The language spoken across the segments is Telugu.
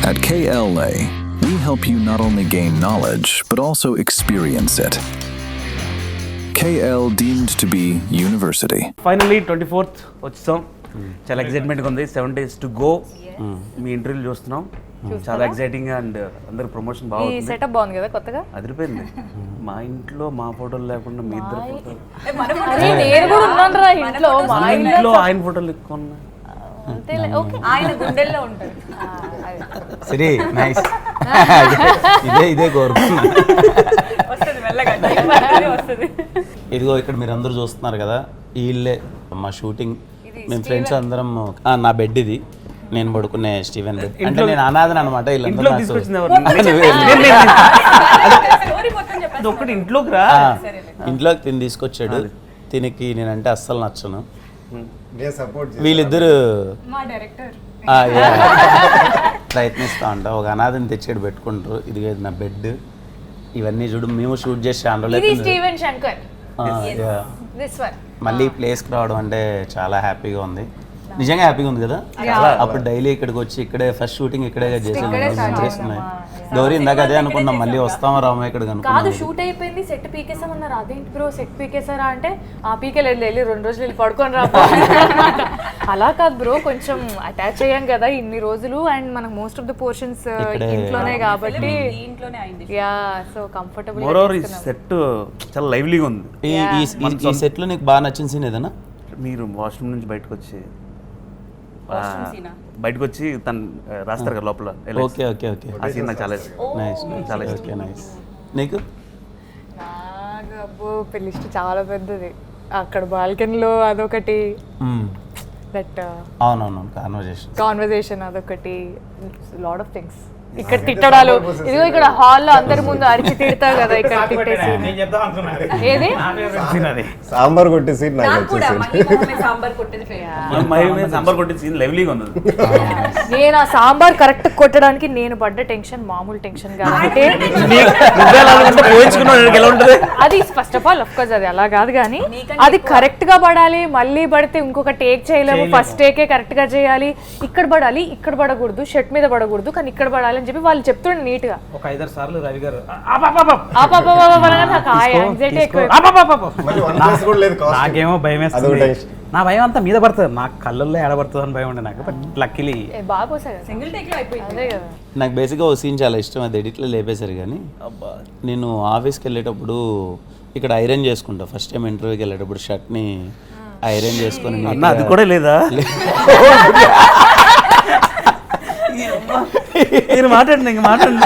At KLA, we help you not only gain knowledge, but also experience it. KL deemed to be university. Finally 24th వచ్చాం. చాలా ఎక్సైట్మెంట్గా ఉంది. 7 days to go. మీ ఇంటర్వ్యూలు చూస్తున్నాం. చాలా ఎక్సైటింగ్ అండ్ అందరు ప్రమోషన్ బాగుంది. ఈ సెటప్ బాగుంది కదా కొత్తగా. అదిరిపోయింది. మా ఇంట్లో మా ఫోటోలు లేకుండా మీ ఇద్దరు ఫోటోలు. నేను కూడా ఉన్నాను రా ఇంట్లో. మా ఇంట్లో ఆయన ఫోటోలు ఎక్కువ ఉన్నాయి. ఆయన గుండెల్లో ఉంటాడు. సరే నైస్. ఇదే కోరుకున్నా. ఇదిగో ఇక్కడ మీరు అందరూ చూస్తున్నారు కదా, వీళ్ళే మా షూటింగ్. మేము ఫ్రెండ్స్ అందరం. నా బెడ్ ఇది, నేను పడుకునే స్టీవెన్ బెడ్. అంటే నేను అనాథను అనమాట. ఇంట్లోకి తిని తీసుకొచ్చాడు. తినికి నేనంటే అస్సలు నచ్చను. వీళ్ళిద్దరు ప్రయత్నిస్తా ఉంటా. ఒక అనాథని తెచ్చాడు పెట్టుకుంటారు. ఇది నా బెడ్. ఇవన్నీ చూడు, మేము షూట్ చేసి మళ్ళీ ప్లేస్కి రావడం అంటే చాలా హ్యాపీగా ఉంది. నిజంగా హ్యాపీగా ఉంది కదా. అప్పుడు డైలీ ఇక్కడికి వచ్చి ఇక్కడే ఫస్ట్ షూటింగ్ ఇక్కడే చేసాను. గౌరీ ఇందాక అదే అనుకున్నాం, మళ్ళీ వస్తామా రామా ఇక్కడికి కాదు. షూట్ అయిపోయింది, సెట్ పీకేసామన్నారు. అదేంటి బ్రో సెట్ పీకేసారా అంటే ఆ పీకేలేదు, వెళ్ళి 2 రోజులు వెళ్ళి పడుకొని రా. అలా కాదు బ్రో, కొంచెం అటాచ్ అయ్యాం కదా ఇన్ని రోజులు. అండ్ మనకు మోస్ట్ ఆఫ్ ద పోర్షన్స్ ఇంట్లోనే కాబట్టి యా, సో కంఫర్టబుల్. సెట్ చాలా లైవ్లీగా ఉంది. ఈ సెట్ లో నీకు బాగా నచ్చిన సీన్ ఏదన్నా? మీరు వాష్రూమ్ నుంచి బయటకు వచ్చి తను రాస్తారు కదా లోపల. Okay okay okay. ఆ సీన్ నాకు చాలా నైస్ చాలా ఓకే నైస్. నీకు? అబ్బో పెళ్లిస్ట్ చాలా పెద్దది. అక్కడ బాల్కనీలో అదొకటి, దట్ అవునవును కాన్వర్జేషన్ అదొకటి, లాట్ ఆఫ్ థింగ్స్. ఇక్కడ తిట్టడాలు, ఇదిగో ఇక్కడ హాల్లో అందరి ముందు అరిచి తిడతావు కదా, ఇక్కడ తిట్టేసి. ఏది సాంబార్ కొట్టే సీన్ నేను ఆ సాంబార్ కరెక్ట్ కొట్టడానికి నేను పడ్డ టెన్షన్ మామూలు టెన్షన్ కాబట్టి అది first of all of course అది అలా కాదు, కానీ అది కరెక్ట్ గా పడాలి. మళ్ళీ పడితే ఇంకొక టేక్ చేయలేము, ఫస్ట్ టేకే కరెక్ట్ గా చేయాలి. ఇక్కడ పడాలి, ఇక్కడ పడకూడదు, షర్ట్ మీద పడకూడదు, కానీ ఇక్కడ పడాలి అని చెప్పి వాళ్ళు చెప్తుండే నీట్ గా. ఒక 5-6 సార్లు రవి గారు నాకేమో భయం వేస్తుంది. నా భయం అంతా మీద పడుతుంది, నాకు కళ్ళల్లో ఏడబడుతుంది అని భయం ఉండే నాకు. బట్ లక్కీలీ నాకు బేసిక్గా ఓ సీన్ చాలా ఇష్టం. అది ఎడిట్లో లేపేశారు. కానీ నేను ఆఫీస్కి వెళ్ళేటప్పుడు ఇక్కడ ఐరన్ చేసుకుంటా. ఫస్ట్ టైం ఇంటర్వ్యూకి వెళ్ళేటప్పుడు షర్ట్ని ఐరన్ చేసుకొని. అది కూడా లేదా? మీరు మాట్లాడండి, ఇంక మాట్లాడండి.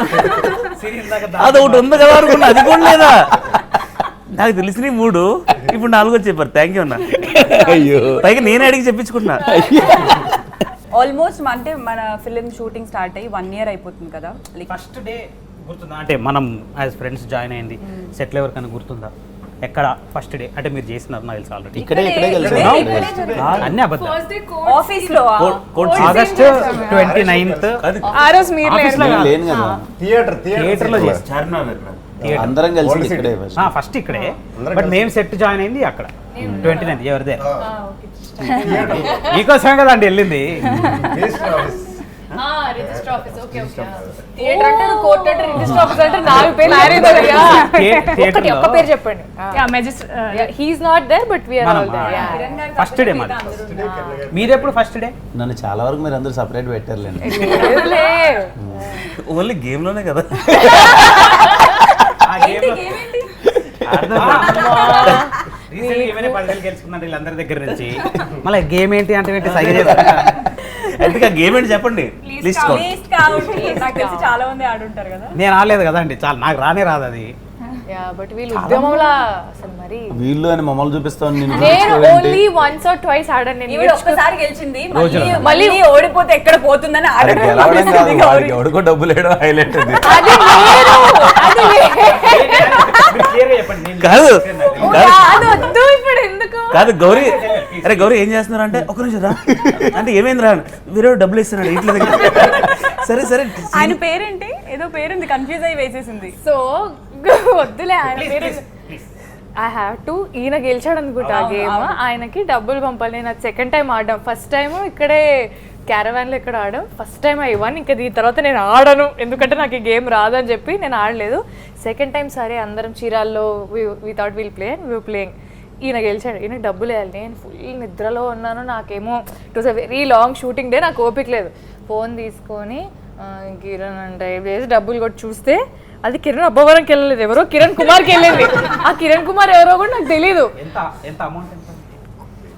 అది ఒకటి ఉంది కదా అనుకున్నా, అది కూడా లేదా? నాకు తెలిసిన 3, ఇప్పుడు 4 చెప్పారు. థ్యాంక్ యూ అన్న. పైగా నేను అడిగి చెప్పించుకుంటున్నా. ఆల్మోస్ట్ అంటే మన ఫిలిం షూటింగ్ స్టార్ట్ అయ్యి 1 year అయిపోతుంది కదా. ఫస్ట్ డే గుర్తుందా? అంటే మనం యాజ్ ఫ్రెండ్స్ జాయిన్ అయింది సెటిల్ ఎవరికైనా గుర్తుందా? ఎక్కడ ఫస్ట్ డే అంటే మీరు చేసినారు నాకు తెలుసు ఆల్రెడీ. ఇక్కడే అన్ని అబద్ధాలు. ఆఫీస్ లో ఆగస్ట్ 29th ఆ రోజు మీరు లేను కదా, థియేటర్ లో చేస్తారు అందరం కలిసి ఇక్కడే ఫస్ట్ ఇక్కడే. బట్ మేము సెట్ జాయిన్ అయింది అక్కడ 29th. ఎవరిదే మీకోసమే కదా అండి వెళ్ళింది. Register office. Okay okay. Theatre అంటారు, కోర్ట్ అంటారు, రిజిస్టర్ ఆఫీస్ అంటారు. 4 పేర్లు ఒక్క పేరు చెప్పండి. He is not there but we are all there. First day మాది. మీరు ఎప్పుడు ఫస్ట్ డే? నన్ను చాలా వరకు మీరు అందరూ సెపరేట్ పెట్టారులేండి. ఓన్లీ గేమ్ లోనే కదా. గెలుచుకున్నారు వీళ్ళందరి దగ్గర నుంచి. మళ్ళీ గేమ్ ఏంటి అంటే సైగ చేస్తారు. గేమ్ ఏంటి చెప్పండి. చాలా మంది ఆడుంటారు కదా. నేను ఆడలేదు కదా అండి, చాలా నాకు రానే రాదు అది. బట్ వీళ్ళు ఉద్యమంలా అసలు మరి వీళ్ళు అని మమ్మల్ని చూపిస్తాను. నేను ఓన్లీ వన్స్ ఆర్ ట్వైస్ ఆడాను. నేను ఒక్కసారి గెలిచింది, మళ్ళీ ఓడిపోతే ఎక్కడ పోతుందని ఎవడికో డబ్బులు వేయడం హైలైట్. కాదు ఎందుకు కాదు గౌరీ, అరే గౌరీ ఏం చేస్తున్నారు అంటే, ఒక నిమిషం రా అంటే ఏమైంది రా, వీరు డబ్బులు ఇస్తున్నాడు ఇంట్లో దగ్గర. సరే సరే, ఆయన పేరేంటి? ఏదో పేరుంది, కన్ఫ్యూజ్ అయ్యి వేసేసింది. సో వద్దులే ఆయన పేరు. ఐ హ్యావ్ టు, ఈయన గెలిచాడు అనుకుంటా ఆ గేమ్, ఆయనకి డబ్బులు పంపాలి. నేను అది సెకండ్ టైం ఆడడం. ఫస్ట్ టైం ఇక్కడే క్యారవాన్లో ఇక్కడ ఆడాం. First time I won. ఇంకా దీని తర్వాత నేను ఆడను, ఎందుకంటే నాకు ఈ గేమ్ రాదని చెప్పి నేను ఆడలేదు. సెకండ్ టైం సరే అందరం చీరాల్లో we thought will play and we playing. ఈయన గెలిచాడు, ఈయనకి డబ్బులు వేయాలి. నేను ఫుల్ నిద్రలో ఉన్నాను, నాకేమో it was a very long shooting day, నాకు ఓపిక లేదు. ఫోన్ తీసుకొని కిరణ్ అంటే వేసి డబ్బులు కొట్టి చూస్తే అది కిరణ్ అబ్బవరంకి వెళ్ళలేదు, ఎవరో కిరణ్ కుమార్కి వెళ్ళింది. ఆ కిరణ్ కుమార్ ఎవరో కూడా నాకు తెలీదు. ఎంత అమౌంట్ ఎంత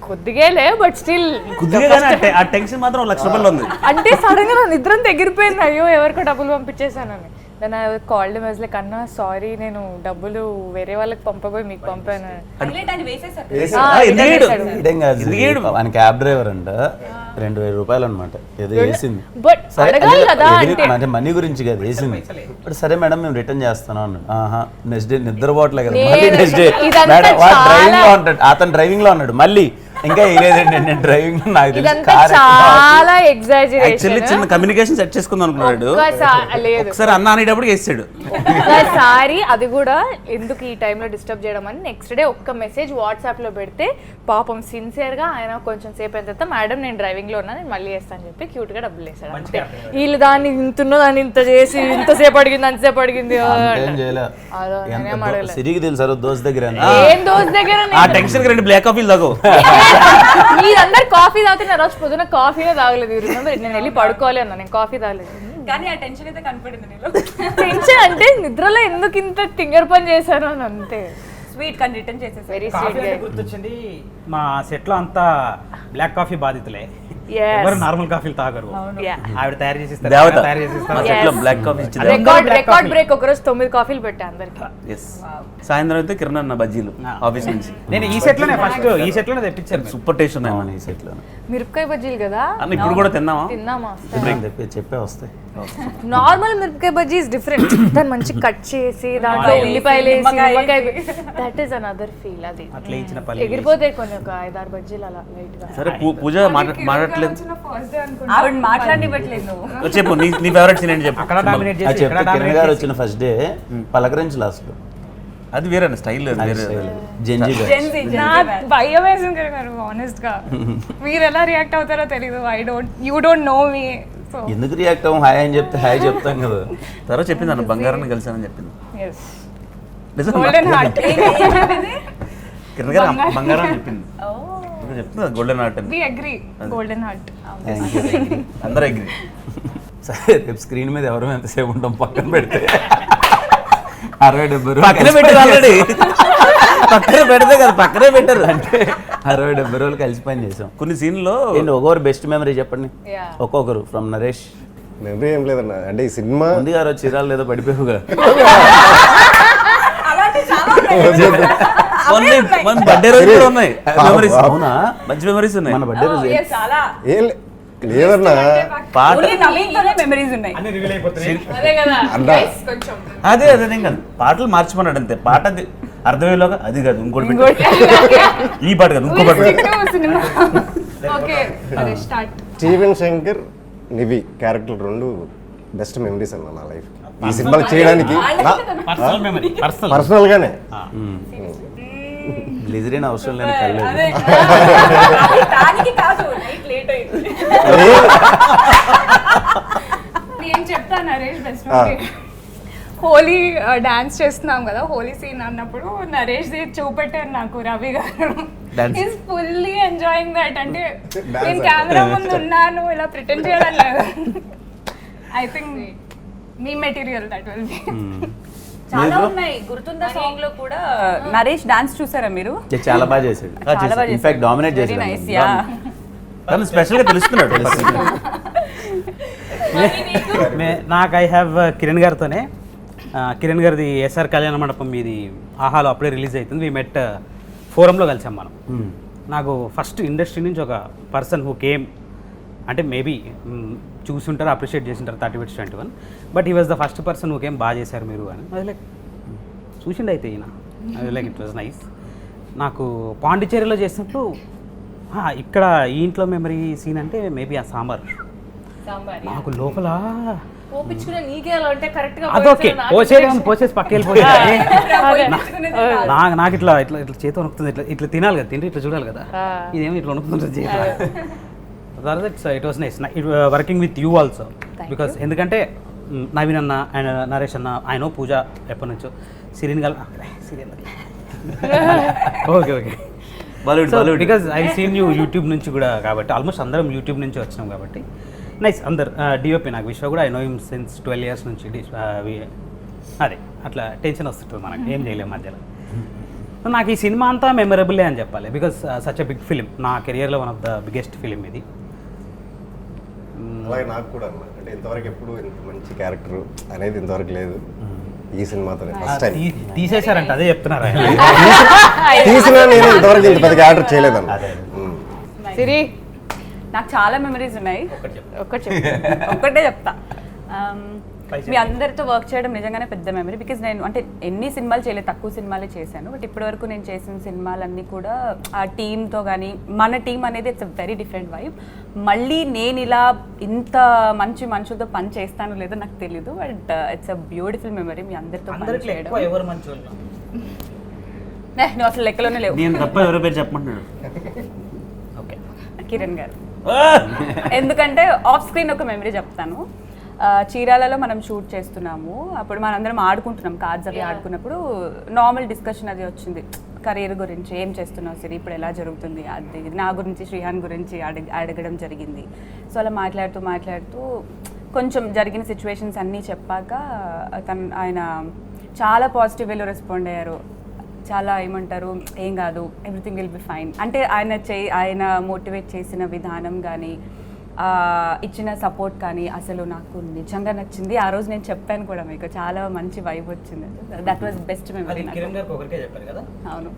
కొద్దిగాలే, బట్ స్టిల్ అంటే ఆ టెన్షన్ మాత్రం 1,00,000 రూపాయలు ఉంది. అంటే సడన్ గా నా నిద్రంతా ఎగిరిపోయింది, అయ్యో ఎవరికో డబ్బులు పంపించేసానని. నేను కాల్డ్ మెసేజ్ కన్నా సారీ నేను డబ్బులు వేరే వాళ్ళకి పంపబోయి మీకు పంపాను. ఆయన క్యాబ్ డ్రైవర్ అంట, 2,000 రూపాయలు అనమాట ఏదో వేసింది. బట్ అడగాలి కదా అంటే మనీ గురించి కదా వేసింది. బట్ సరే మేడం మేము రిటర్న్ చేస్తాను అన్నాడు. ఆహా నెక్స్ట్ డే నిద్రపోవట్లే కదా, మళ్ళీ నెక్స్ట్ డే మేడం డ్రైవింగ్ లో ఉంటాడు, అతను డ్రైవింగ్ లో ఉన్నాడు. మళ్ళీ ఇంకా వేయలేదండి నేను డ్రైవింగ్, నాకు తెలిసి చాలా ఎగ్జాజరేషన్. యాక్చువల్లీ చిన్న కమ్యూనికేషన్ సెట్ చేసుకుందాం అనుకున్నాడు, ఒకసారి అన్న అనేటప్పుడు వేసాడు. ఒకసారి అది కూడా ఎందుకు ఈ టైంలో డిస్టర్బ్ చేయడం అని నెక్స్ట్ డే ఒక్క మెసేజ్ వాట్సాప్ లో పెడితే పాపం సిన్సియర్ గా ఆయన కొంచెం సేపు అయిన తర్వాత మేడం నేను డ్రైవింగ్ లో ఉన్నా నేను మళ్ళీ వేస్తాను అని చెప్పి క్యూట్ గా డబ్బులు వేసాడు. అంతే. వీళ్ళు దాన్ని ఇంతున్నో దాన్ని ఇంత చేసి ఇంతసేపు అడిగింది అంతసేపు అడిగింది సిరికి తెలుసు దోస్ దగ్గర ఏం దోస్ దగ్గర ఆ టెన్షన్ 2 బ్లాక్ కాఫీలు తాగో. మీరందరూ కాఫీ తాగితే నా రోజు పొద్దున కాఫీనే తాగలేదు. నేను వెళ్ళి పడుకోవాలి అన్నా, నేను కాఫీ తాగలేదు. కానీ ఆ టెన్షన్ అయితే కనపడింది నీలో. టెన్షన్ అంటే నిద్రలో ఎందుకు ఇంత తింగర్ పని చేశాను అని అంతే. స్వీట్ కానీ రిటర్న్ చేసేసి వెరీ కాఫీ స్వీట్. గుర్తొచ్చింది, మా సెట్ లో అంతా బ్లాక్ కాఫీ బాధితులే, ఎవరు నార్మల్ కాఫీలు తాగరు. ఆవిడ తయారు చేసి ఇస్తారు, దేవత. తయారు చేసి ఇస్తారు. మా సెట్లో బ్లాక్ కాఫీ ఇచ్చింది. రికార్డ్ బ్రేక్ ఒకరోజు 9 కాఫీలు పెట్టా అందరికి. ఎస్. సాయంత్రం అయితే కిరణ్ అన్న బజ్జీలు ఆఫీస్ నుంచి. నేను ఈ సెట్ లోనే ఫస్ట్ ఈ సెట్ లోనే తెప్పించాను. సూపర్ టేస్ట్ ఉన్నాయి ఈ సెట్ లో మిరపకాయ బజ్జీలు కదా అన్న, ఇప్పుడు కూడా తిన్నావా? తిన్నామా? చెప్పే వస్తాయి. నార్మల్ మిరపకాయ బజ్జీ ఇస్ డిఫరెంట్. దాన్ని మంచి కట్ చేసి దాంట్లో ఉల్లిపాయలు వేసి నిమ్మకాయ, దట్ ఈస్ అనదర్ ఫీల్. అది అట్లా ఇచ్చిన పల్లి ఎగిరిపోతాయి కొన్ని ఒక 5-6 బజ్జీలు అలా లైట్ గా. సరే పూజ మాట్లాడట్లేదు, ఆవిడ మాట్లాడివ్వట్లేదు నువ్వు. చెప్పు నీ ఫేవరెట్ సీన్ ఏంటి చెప్పు. అక్కడ డామినేట్ చేసి ఇక్కడ కిరణ్ డామినేట్ గారు చేసి వచ్చిన ఫస్ట్ డే పలకరించి లాస్ట్ లో అది వేరే స్టైల్ వేరే. జెంజీ భయం వేసింది గారు ఆనెస్ట్ గా. మీరు ఎలా రియాక్ట్ అవుతారో తెలీదు. You don't know me. So ఎందుకు రియాక్ట్ అవ్వం, హాయ్ అని చెప్తే హాయ్ చెప్తాం కదా. తర్వాత చెప్పింది అన్న బంగారాన్ని కలిసానని చెప్పింది. నిజం గోల్డెన్ హార్ట్. కిరణ్ గారు బంగారం చెప్పింది, చెప్తుంది గోల్డెన్ హార్ట్ అని. We agree, golden heart. అందరూ అగ్రీ. సరే రేపు స్క్రీన్ మీద ఎవరు ఎంతసేపు ఉంటాం పక్కన పెడితే 60-70 పక్కనే పెట్టారు ఆల్రెడీ. పక్కనే పెడితే కదా, పక్కనే పెట్టారు. అంటే 60-70 రోజులు కలిసి పని చేసాం. కొన్ని సీన్లో ఒక్కొక్కరు బెస్ట్ మెమరీ చెప్పండి, ఒక్కొక్కరు. ఫ్రమ్ నరేష్. మెమరీ ఏం లేదన్న, అంటే ఈ సినిమా ముందు గారు చీరాలు లేదో పడిపోయావుగా. మన బర్త్డే రోజు కూడా ఉన్నాయి మెమరీస్. అవునా, మంచి మెమరీస్ ఉన్నాయి. మన బర్త్డే రోజు చాలా ఏం లేదన్నా. పాట మెమరీస్ ఉన్నాయి. అన్ని రివీల్ అయిపోతున్నాయి. అదే కదా అన్నా అదే నేను కాదు, పాటలు మార్చమన్నాడు అంతే. పాట అర్థమయ్యేలోగా అది కాదు ఇంకోటి పెట్టు. ఈ పాట కాదు ఇంకో పాట పెట్టు. సినిమా ఓకే అదే start. Steven Shankar నివి character 2 best memories అన్న నా లైఫ్. ఈ సినిమాలు చేయడానికి పర్సనల్ మెమరీ, పర్సనల్ గానే గ్లిజరిన్ అవసరం లేని కళ్ళు. దానికి కాదు, నైట్ లేట్ అయింది. నేను చెప్తాను నరేష్ బెస్ట్ హోలీ డాన్స్ చేస్తున్నాం కదా, హోలీ సీన్ అన్నప్పుడు నరేష్ చూపెట్టారు నాకు రవి గారు. Is fully enjoying that. అంటే నేను కెమెరా ముందు ఉన్నాను ఇలా ప్రిటెండ్ చేయడం లేదు. I think me material that will be. చాలా ఉన్నాయి. గుర్తుందా సాంగ్ లో కూడా నరేష్ డాన్స్ చూసారా మీరు? చాలా బాగా చేశాడు. In fact dominate very nice. Yeah, తను స్పెషల్ గా తెలుస్తున్నాడు. నాకు ఐ హ్యావ్ కిరణ్ గారితోనే. కిరణ్ గారిది ఎస్ఆర్ కళ్యాణ మండపం మీది ఆహాలో అప్పుడే రిలీజ్ అవుతుంది. వీ మెట్ ఫోరంలో కలిసాం మనం. నాకు ఫస్ట్ ఇండస్ట్రీ నుంచి ఒక పర్సన్ హూ కేమ్, అంటే మేబీ చూసుంటారు, అప్రిషియేట్ చేసింటారు 30-21, but he was the first person who came. బాగా చేశారు మీరు అని. అది లైక్ చూసిండు అయితే ఈయన, అది లైక్ ఇట్ వాజ్ నైస్. నాకు పాండిచేరిలో చేసినప్పుడు ఇక్కడ ఈ ఇంట్లో మెమరీ సీన్ అంటే మేబీ ఆ సాంబార్ నాకు లోపల పోపించుకునే నీకే అలా అంటే కరెక్ట్ గా అదొకే పోసేసి పక్క వెళ్ళిపోయింది. నాకు ఇట్లా ఇట్లా ఇట్లా చేతి వణుకుతుంది. ఇట్లా ఇట్లా తినాలి కదా, తింటే ఇట్లా చూడాలి కదా, ఇదేమో ఇట్లా వణుకుతుంటుంది చేతి. It was nice working with you also because ఎందుకంటే నవీన్ అన్న అండ్ నరేష్ అన్న ఆయన పూజ ఎప్పటి నుంచో సిరిన్ okay because I seen you YouTube నుంచి కూడా కాబట్టి ఆల్మోస్ట్ అందరం యూట్యూబ్ నుంచి వచ్చినాం కాబట్టి నైస్ అందరు డిఓపి నాకు విశ్వ కూడా I know him since 12 years నుంచి అదే అట్లా టెన్షన్ వస్తుంటుంది మనకి ఏం చేయలేము మధ్యలో. నాకు ఈ సినిమా అంతా మెమరబులే అని చెప్పాలి because such a big film నా కెరియర్లో one of the biggest film ఇది. అలాగే నాకు కూడా అన్న అంటే ఇంతవరకు ఎప్పుడు ఇంత మంచి క్యారెక్టర్ అనేది ఇంతవరకు లేదు ఈ సినిమాతోనే ఫస్ట్ టైం తీసేశారంట అదే చెప్తున్నారు తీసినా నేను ఇంతవరకు ఇంత పెద్ద క్యారెక్టర్ చేయలేదన్న. సిరి నాకు చాలా మెమరీస్ ఉన్నాయి. ఒక్కటే చెప్తా. మీ అందరితో వర్క్ చేయడం నిజంగానే పెద్ద మెమరీ బికాజ్ నేను అంటే ఎన్ని సినిమాలు చేయలేదు, తక్కువ సినిమాలే చేశాను. బట్ ఇప్పటివరకు నేను చేసిన సినిమాలన్నీ కూడా ఆ టీంతో కానీ మన టీం అనేది it's a very different vibe. మళ్ళీ నేను ఇలా ఇంత మంచి మనుషులతో పని చేస్తానో లేదో నాకు తెలీదు. But it's a beautiful memory మీ అందరితో పని చేయడం. నువ్వు అసలు లెక్కలోనే లేవు. నేను తప్ప ఎవరో పేరు చెప్పమంటున్నాడు. ఓకే కిరణ్ గారు. ఎందుకంటే ఆఫ్ స్క్రీన్ ఒక మెమరీ చెప్తాను. చీరాలలో మనం షూట్ చేస్తున్నాము. అప్పుడు మనందరం ఆడుకుంటున్నాం, కార్డ్స్ అవి ఆడుకున్నప్పుడు నార్మల్ డిస్కషన్ అది వచ్చింది. కెరీర్ గురించి ఏం చేస్తున్నావు సిరి, ఇప్పుడు ఎలా జరుగుతుంది, అది నా గురించి శ్రీహాన్ గురించి అడగడం జరిగింది. సో అలా మాట్లాడుతూ కొంచెం జరిగిన సిచ్యువేషన్స్ అన్నీ చెప్పాక ఆయన చాలా పాజిటివ్ వేలో రెస్పాండ్ అయ్యారు. చాలా ఏమంటారు, ఏం కాదు, ఎవ్రీథింగ్ విల్ బి ఫైన్ అంటే ఆయన మోటివేట్ చేసిన విధానం కానీ ఇచ్చిన సపోర్ట్ కానీ అసలు నాకు నిజంగా నచ్చింది. ఆ రోజు నేను చెప్పాను కూడా మీకు, చాలా మంచి వైబ్ వచ్చింది. That was best memory. అవును,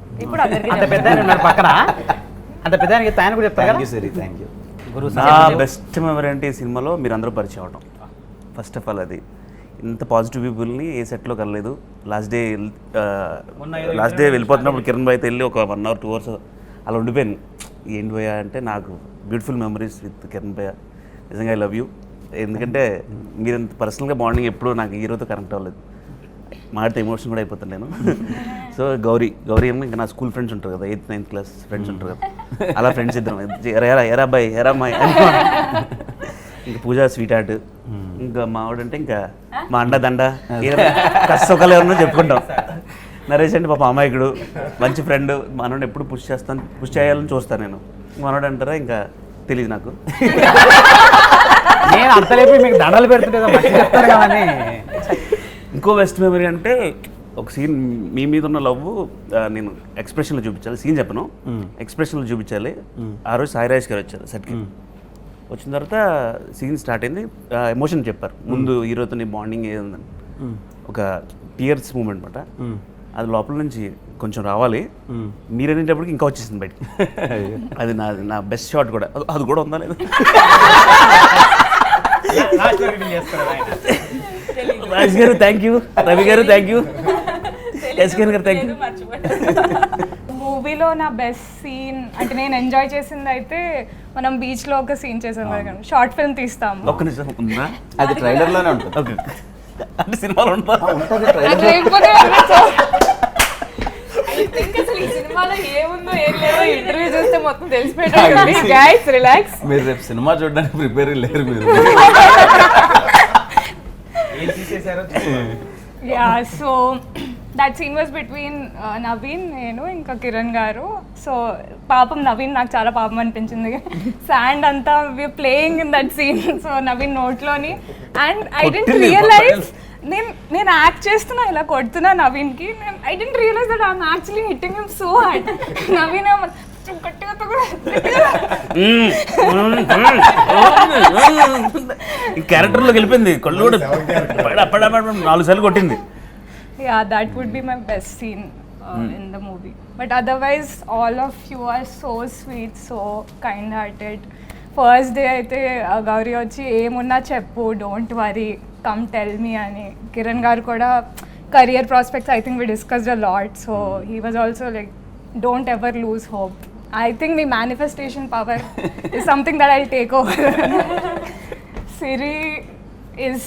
ఇప్పుడు నా బెస్ట్ మెమరీ అంటే ఈ సినిమాలో మీరు అందరూ పరిచయం అవడం. ఫస్ట్ ఆఫ్ ఆల్ అది ఇంత పాజిటివ్ పీపుల్ని ఏ సెట్లో కలలేదు. లాస్ట్ డే వెళ్ళిపోతున్నప్పుడు కిరణ్ భాయ్తో వెళ్ళి ఒక 1 hour 2 hours అలా ఉండిపోయాను. ఏంటి భయ్యా అంటే నాకు బ్యూటిఫుల్ మెమరీస్ విత్ కిరణ్ భయ్య. నిజంగా ఐ లవ్ యూ. ఎందుకంటే మీరు పర్సనల్గా బాండింగ్ ఎప్పుడు నాకు హీరోతో కనెక్ట్ అవ్వలేదు. మాడితే ఎమోషన్ కూడా అయిపోతాను నేను. సో గౌరీ ఏమో ఇంకా నా స్కూల్ ఫ్రెండ్స్ ఉంటారు కదా, 8th 9th class ఫ్రెండ్స్ ఉంటారు కదా, అలా ఫ్రెండ్స్ ఇద్దరం. ఎరా అబ్బాయి ఎరా అమ్మాయి. ఇంకా పూజ స్వీట్ హార్ట్, ఇంకా మావాడంటే ఇంకా మా అండదండ కష్టసుఖాలు ఎవరన్నా చెప్పుకుంటాం. నరేష్ అంటే పాప అమాయకుడు, మంచి ఫ్రెండ్. మనోడు ఎప్పుడు పుష్ చేయాలని చూస్తాను నేను. మనోడు అంటారా ఇంకా తెలియదు నాకు. నేను అంతలేపి మీకు దండలు పెడుతుంటే కానీ. ఇంకో బెస్ట్ మెమరీ అంటే ఒక సీన్ మీ మీద ఉన్న లవ్ నేను ఎక్స్ప్రెషన్లో చూపించాలి. సీన్ చెప్పను, ఎక్స్ప్రెషన్లో చూపించాలి. ఆ రోజు సాయి రాజేష్ గారు వచ్చారు సెట్కి. వచ్చిన తర్వాత సీన్ స్టార్ట్ అయింది. ఎమోషన్ చెప్పారు ముందు, హీరోతో నీ బాండింగ్ ఏముందని. ఒక టీయర్స్ మూమెంట్ అనమాట. అది లోపల నుంచి కొంచెం రావాలి. మీరు అనేటప్పటికి ఇంకా వచ్చేసింది బయట. అది నా బెస్ట్ షాట్ కూడా. అది కూడా ఉందా లేదా? రాజ్ గారు థ్యాంక్ యూ, రవి గారు థ్యాంక్ యూ, ఎస్కేన్ గారు థ్యాంక్ యూ. మూవీలో నా బెస్ట్ సీన్ అంటే నేను ఎంజాయ్ చేసింది అయితే మనం బీచ్లో ఒక సీన్ చేసాం కదా, షార్ట్ ఫిల్మ్ తీస్తాము. ఒక్క నిమిషం ఉందా? అది ట్రైలర్లోనే ఉంటుంది. ఓకే, అంటే సినిమాలో ఉంటుందా? ఇంటర్వ్యూ చూస్తే మొత్తం తెలిసిపోయింది. Guys relax. మీరు రేపు సినిమా చూడడానికి ప్రిపేర్ లేరు మీరు. Yeah, so that scene was between Naveen, నేను ఇంకా కిరణ్ గారు. సో పాపం నవీన్ నాకు చాలా పాపం అనిపించింది. శాండ్ అంతా we playing in that scene. So Naveen నోట్లోని అండ్ ఐ డెంట్ రియలైజ్ నేను యాక్ట్ చేస్తున్నా ఇలా కొడుతున్నా నవీన్కి. I didn't realize that I'm actually hitting him so hard. Naveen క్యారెక్టర్లోకి వెళ్ళిపోయింది. కళ్ళు కూడా 4 సార్లు కొట్టింది. Yeah, that would be my best scene in the movie. But otherwise, all of you are so sweet, so kind-hearted. First day అయితే గౌరీ వచ్చి ఏమున్నా చెప్పు, don't worry, come tell me అని. కిరణ్ గారు కూడా career prospects I think we discussed a lot. So he was also like don't ever lose hope. I think the manifestation power is something that I'll take over. Siri is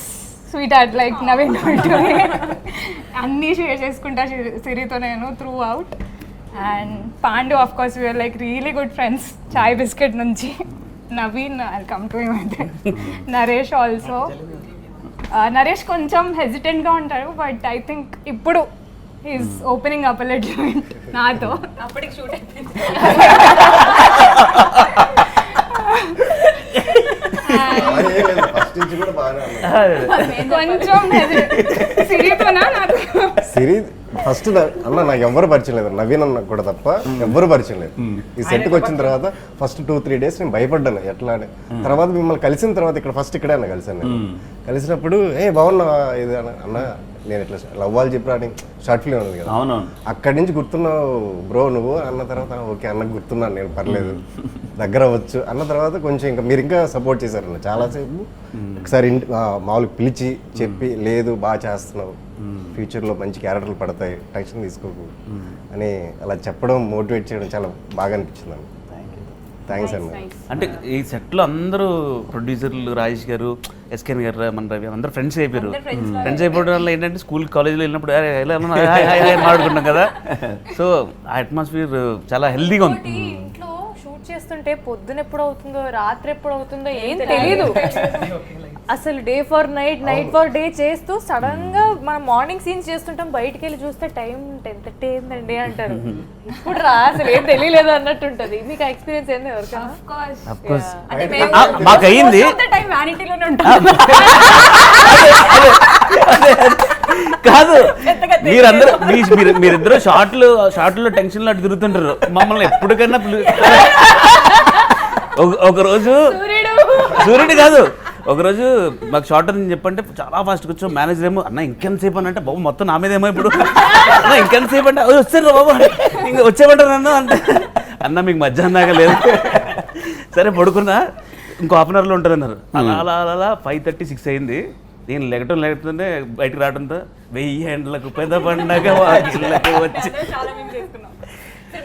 sweetheart like Naveen told me. అన్నీ షేర్ చేసుకుంటా సిరితో నేను through out. And Pandu of course we are like really good friends చాయ్ బిస్కెట్ నుంచి. Naveen, I'll come to him at that. Naresh also. Naresh కొంచెం హెజిటెంట్గా ఉంటారు, బట్ ఐ థింక్ ఇప్పుడు he's opening up a little bit నాతో. అప్పటికి షూట్ అయిపోయింది. ఫస్ట్ నుంచి కూడా బాగానే కొంచెం సిరితోనా నాకు సిరి ఫస్ట్ అన్న నాకు ఎవ్వరు పరిచయం లేదు, నవీన్ అన్న కూడా తప్ప ఎవ్వరు పరిచయం లేదు. ఈ సెట్కి వచ్చిన తర్వాత ఫస్ట్ 2-3 days నేను భయపడ్డాను ఎట్లా అని. తర్వాత మిమ్మల్ని కలిసిన తర్వాత ఇక్కడ ఫస్ట్ ఇక్కడే అన్న కలిసాను నేను. కలిసినప్పుడు బాగున్నావా ఇది అన్న, నేను ఇట్లా లవ్ వాళ్ళు చెప్పరా అని షార్ట్ ఫిల్మ్ ఉంది కదా, అవునవును. అక్కడి నుంచి గుర్తున్నావు బ్రో నువ్వు అన్న తర్వాత ఓకే అన్నకు గుర్తున్నాను నేను, పర్లేదు దగ్గర అవ్వచ్చు అన్న తర్వాత కొంచెం ఇంకా మీరు ఇంకా సపోర్ట్ చేశారన్న చాలాసేపు. ఒకసారి మామూలుగా పిలిచి చెప్పి లేదు బాగా చేస్తున్నావు, ఫ్యూచర్లో మంచి క్యారెక్టర్లు పడతాయి, టెన్షన్ తీసుకోకు అని అలా చెప్పడం, మోటివేట్ చేయడం చాలా బాగా అనిపించింది అన్న. థ్యాంక్స్ అన్న. అంటే ఈ సెట్లో అందరూ ప్రొడ్యూసర్లు రాజేష్ గారు, ఎస్కేన్ గారు, మన రవి అందరూ ఫ్రెండ్స్ అయిపోయారు. ఫ్రెండ్స్ అయిపోవడం వల్ల ఏంటంటే స్కూల్ కాలేజ్లో వెళ్ళినప్పుడు మాట్లాడుకుంటాం కదా, సో ఆ అట్మాస్ఫియర్ చాలా హెల్దీగా ఉంది. ఇంట్లో షూట్ చేస్తుంటే పొద్దున ఎప్పుడు అవుతుందో రాత్రి ఎప్పుడు అవుతుందో ఏం తెలీదు. అసలు day for night, night for day చేస్తూ సడన్ గా మనం మార్నింగ్ సీన్స్ చేస్తుంటాం, బయటికి వెళ్ళి చూస్తే టైం 10:30 అయిందండి అంటారు. ఇప్పుడు రా అసలు ఏం తెలియలేదు అన్నట్టు ఉంటది. మీకు ఆ ఎక్స్పీరియన్స్ ఏంది ఎవరికైనా? Of course. మాకు అయ్యింది టైం వ్యానిటీలోనే ఉంటాం. కాదు, మీరిద్దరు షార్ట్లో టెన్షన్లో అటు తిరుగుతుంటారు, మమ్మల్ని ఎప్పటికైనా ఒకరోజు సూర్యుడు కాదు, ఒకరోజు మాకు షార్ట్ అని చెప్పంటే చాలా ఫాస్ట్గా వచ్చాం. మేనేజర్ ఏమో అన్న ఇంకెంతసేపు అని అంటే బాబు మొత్తం నా మీదేమో ఇప్పుడు అన్న ఇంకెంతసేపు అంటే వచ్చారు బాబు ఇంకా వచ్చేమంటారు అన్న అంటే అన్న మీకు మధ్యాహ్నం దాకా లేదు, సరే పడుకున్నా ఇంకో హాఫ్ అన్ అవర్లో ఉంటారన్నారు. అలా అలా అలా 5:30-6 అయింది. నేను లేకపోతే బయటకు రావడంతో 1000 ఎండలకు పెద్ద పండగ వచ్చి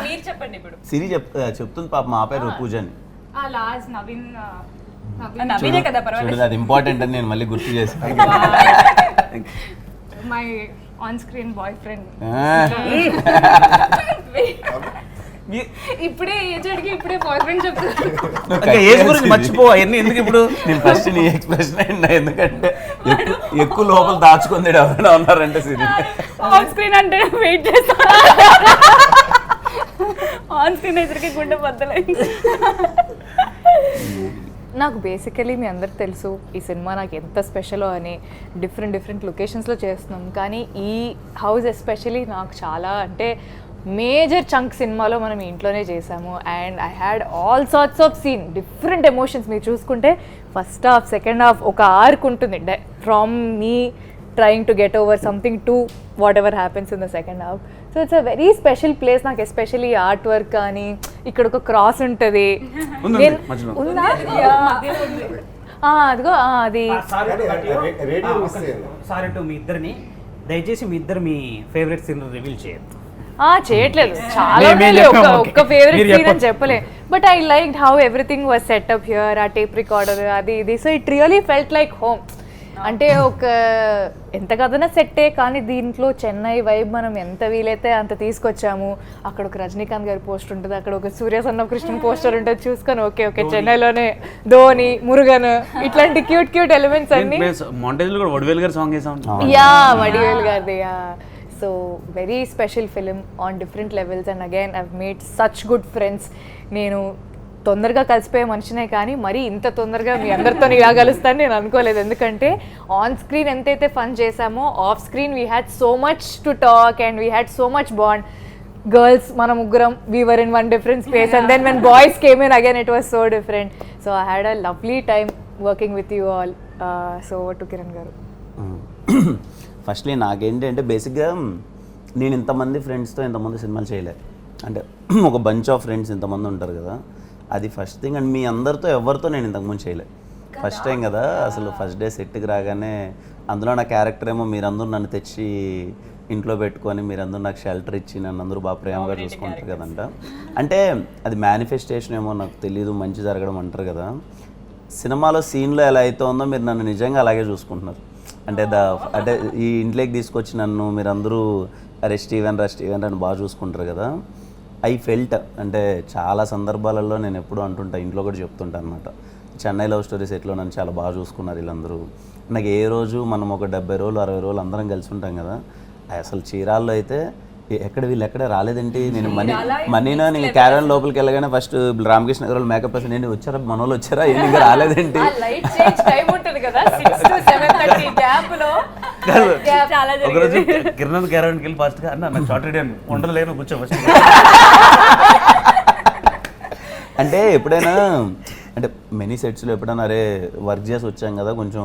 మీరు చెప్పండి ఇప్పుడు. సిరి చెప్తుంది పాప మా పేరు పూజ అని. లాస్ట్ నవీన్ నవీనే కదా పర్వాలేదు. చూడదు, అది ఇంపార్టెంట్ అని నేను మళ్ళీ గుర్తు చేస్తాను. My on screen boy friend. ఇప్పుడే ఏజ్ అడిగి ఇప్పుడే బాయ్ ఫ్రెండ్ చెప్తాను. ఏజ్ గురించి మర్చిపో అవన్నీ ఎందుకు ఇప్పుడు. నేను ఫస్ట్ నీ ఎక్స్ప్రెషన్ అయినా, ఎందుకంటే ఎక్కువ లోపల దాచుకుంది ఎవరైనా ఉన్నారంటే సిరి ఆన్ స్క్రీన్ అంటే వెయిట్ చేస్తా, ఆన్ స్క్రీన్ ఎదురుకి గుండె బద్దలై. నాకు బేసికలీ మీ అందరికి తెలుసు ఈ సినిమా నాకు ఎంత స్పెషలో అని. డిఫరెంట్ లొకేషన్స్లో చేస్తున్నాం, కానీ ఈ హౌస్ ఎస్పెషలీ నాకు చాలా అంటే మేజర్ చంక్ సినిమాలో మనం ఇంట్లోనే చేసాము. And I had all sorts of scene, different emotions. మీరు చూసుకుంటే ఫస్ట్ హాఫ్, సెకండ్ హాఫ్ ఒక ఆర్క్ ఉంటుంది, from me trying to get over something to whatever happens in the second half. So it's a very special place నాకు, ఎస్పెషలీ ఆర్ట్ వర్క్ కానీ. ఇక్కడ ఒక క్రాస్ ఉంటుంది, ఉందా అదిగో అది. సారీ టు మీ ఇద్దరిని, దయచేసి మీ ఇద్దరు మీ ఫేవరెట్ సీన్ రివీల్ చేయొద్దు. చేయట్లేదు, చాలా ఒక్క ఫేవరెట్ సీన్ అని చెప్పలే. But I like how everything was setup here, ఆ టేప్ రికార్డర్ అది ఇది. So it really felt like home. అంటే ఒక ఎంత కదన్నా సెట్టే, కానీ దీంట్లో చెన్నై వైబ్ మనం ఎంత వీలైతే అంత తీసుకొచ్చాము. అక్కడ ఒక రజనీకాంత్ గారి పోస్టర్ ఉంటుంది, అక్కడ ఒక సూర్య సన్న కృష్ణ పోస్టర్ ఉంటుంది. చూసుకొని ఓకే చెన్నైలోనే ధోని, మురుగన్ ఇట్లాంటి క్యూట్ ఎలిమెంట్స్ అన్ని. వడివేల్ గారి సాంగ్ చేసాం. వడివేల్ గారిది. So very special film on different levels. And again I've made such good friends. నేను తొందరగా కలిసిపోయే మనిషినే, కానీ మరీ ఇంత తొందరగా మీ అందరితో ఇలా కలుస్తాను నేను అనుకోలేదు. ఎందుకంటే ఆన్ స్క్రీన్ ఎంతైతే ఫన్ చేసామో, off screen we had so much to talk and we had so much bond. Girls మన ముగ్గురం, we were in one different space, and then when boys came in again it was so different. So I had a lovely time working with you all. So to Kiran garu, firstly నాకేంటి అంటే బేసిక్గా నేను ఇంతమంది ఫ్రెండ్స్తో ఇంతమంది సినిమాలు చేయలేదు. అంటే ఒక బంచ్ ఆఫ్ ఫ్రెండ్స్ ఇంతమంది ఉంటారు కదా, అది ఫస్ట్ థింగ్. అండ్ మీ అందరితో ఎవరితో నేను ఇంతకుముందు చేయలేదు, ఫస్ట్ టైం కదా. అసలు ఫస్ట్ డే సెట్కి రాగానే అందులో నా క్యారెక్టర్ ఏమో మీరందరూ నన్ను తెచ్చి ఇంట్లో పెట్టుకొని మీరందరూ నాకు షెల్టర్ ఇచ్చి నన్ను అందరూ బాగా ప్రేమగా చూసుకుంటారు కదంట. అంటే అది మేనిఫెస్టేషన్ ఏమో నాకు తెలియదు, మంచి జరగడం అంటారు కదా. సినిమాలో సీన్లో ఎలా అయితే ఉందో మీరు నన్ను నిజంగా అలాగే చూసుకుంటున్నారు. అంటే ఈ ఇంట్లోకి తీసుకొచ్చి నన్ను మీరందరూ రెస్ట్ ఈవెన్ అని బాగా చూసుకుంటారు కదా. ఐ ఫెల్ట్ అంటే చాలా సందర్భాలలో నేను ఎప్పుడూ అంటుంటా, ఇంట్లో కూడా చెప్తుంటాను అనమాట, చెన్నై లవ్ స్టోరీ సెట్లో నన్ను చాలా బాగా చూసుకున్నారు వీళ్ళందరూ. నాకు ఏ రోజు మనం ఒక 70 రోజులు 60 రోజులు అందరం కలిసి ఉంటాం కదా, అసలు చీరాల్లో అయితే వీళ్ళు ఎక్కడ రాలేదేంటి, నేను మనీనా నేను క్యారవన్ లోపలికి వెళ్ళగానే ఫస్ట్ రామకృష్ణ గారు మేకప్ వేసి నేను వచ్చారా మనోళ్ళు వచ్చారా ఏం ఇంకా రాలేదేంటి. ఒకరోజు కిరణ్ క్యారవన్కి వెళ్ళి ఫాస్ట్గా అన్న నాకు షార్ట్ రెడీ అని ఉండలేను కూర్చో ఫస్ట్. అంటే ఎప్పుడైనా అంటే మెనీ సెట్స్లో ఎప్పుడైనా అరే వర్క్ చేసి వచ్చాం కదా కొంచెం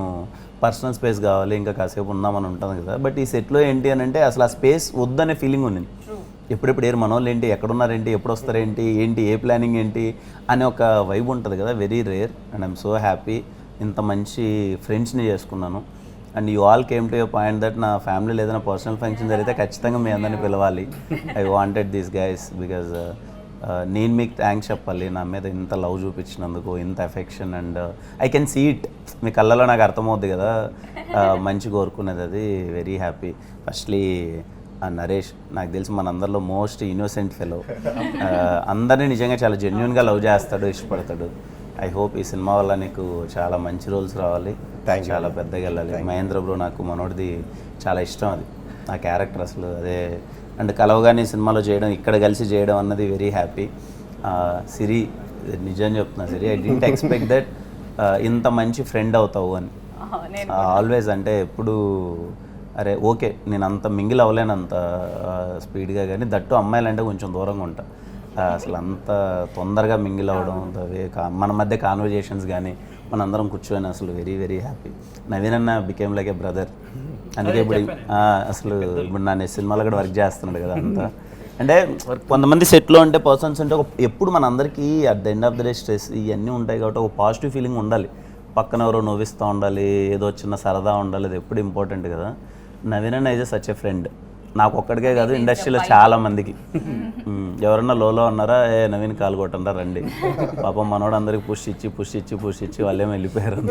పర్సనల్ స్పేస్ కావాలి ఇంకా కాసేపు ఉందామని ఉంటుంది కదా, బట్ ఈ సెట్లో ఏంటి అని అంటే అసలు ఆ స్పేస్ వద్దనే ఫీలింగ్ ఉంది. ఎప్పుడెప్పుడు మనోళ్ళు ఏంటి ఎక్కడున్నారేంటి ఎప్పుడు వస్తారేంటి ఏంటి ఏ ప్లానింగ్ ఏంటి అనే ఒక వైబ్ ఉంటుంది కదా, very rare. And I'm so happy ఇంత మంచి ఫ్రెండ్స్ని చేసుకున్నాను. And you all came to A point that నా ఫ్యామిలీలో ఏదైనా పర్సనల్ ఫంక్షన్ జరిగితే ఖచ్చితంగా మీ అందరినీ పిలవాలి. I wanted these guys because నేను మీకు థ్యాంక్స్ చెప్పాలి నా మీద ఇంత లవ్ చూపించినందుకు, ఇంత affection. And I can see it మీ కళ్ళలో నాకు అర్థమవుద్ది కదా మంచి కోరుకునేది, అది వెరీ హ్యాపీ. ఫస్ట్లీ నరేష్ నాకు తెలిసి మనందరిలో మోస్ట్ ఇన్నోసెంట్ ఫెలో, అందరినీ నిజంగా చాలా జెన్యున్గా లవ్ చేస్తాడు, ఇష్టపడతాడు. ఐ హోప్ ఈ సినిమా వల్ల నీకు చాలా మంచి రోల్స్ రావాలి, చాలా పెద్దగా వెళ్ళాలి. మహేంద్ర బ్రో నాకు మనోడిది చాలా ఇష్టం, అది ఆ క్యారెక్టర్ అసలు అదే. అండ్ కలవగానే సినిమాలో చేయడం, ఇక్కడ కలిసి చేయడం అన్నది వెరీ హ్యాపీ. సిరి నిజం చెప్తున్నా సిరి, ఐ డింట్ ఎక్స్పెక్ట్ దట్ ఇంత మంచి ఫ్రెండ్ అవుతావు అని. ఆల్వేస్ అంటే ఎప్పుడు అరే ఓకే నేను అంత మింగిల్ అవ్వలేను అంత స్పీడ్గా, కానీ దట్టు అమ్మాయిలంటే కొంచెం దూరంగా ఉంటా. అసలు అంత తొందరగా మింగిల్ అవ్వడం, మన మధ్య కాన్వర్జేషన్స్ కానీ మనందరం కూర్చొని అసలు వెరీ వెరీ హ్యాపీ. నవీన్ అన్న బికేమ్ లైక్ ఏ బ్రదర్. అందుకే ఇప్పుడు అసలు ఇప్పుడు నా సినిమాలో కూడా వర్క్ చేస్తున్నాడు కదా అంతా. అంటే కొంతమంది సెట్లో ఉంటే పర్సన్స్ అంటే ఎప్పుడు మన అందరికీ at the end of the day stress ఇవన్నీ ఉంటాయి కాబట్టి ఒక పాజిటివ్ ఫీలింగ్ ఉండాలి, పక్కన ఎవరో నవ్విస్తూ ఉండాలి, ఏదో చిన్న సరదా ఉండాలి, అది ఎప్పుడు ఇంపార్టెంట్ కదా. నవీన్ అన్న ఈజ్ సచ్ ఏ ఫ్రెండ్, నాకు ఒక్కడికే కాదు ఇండస్ట్రీలో చాలా మందికి. ఎవరన్నా లోలో ఉన్నారా నవీన్ కాలు కొట్టండా రండి, పాపం మనోడు అందరికి పుష్ ఇచ్చి వాళ్ళేమో వెళ్ళిపోయారు.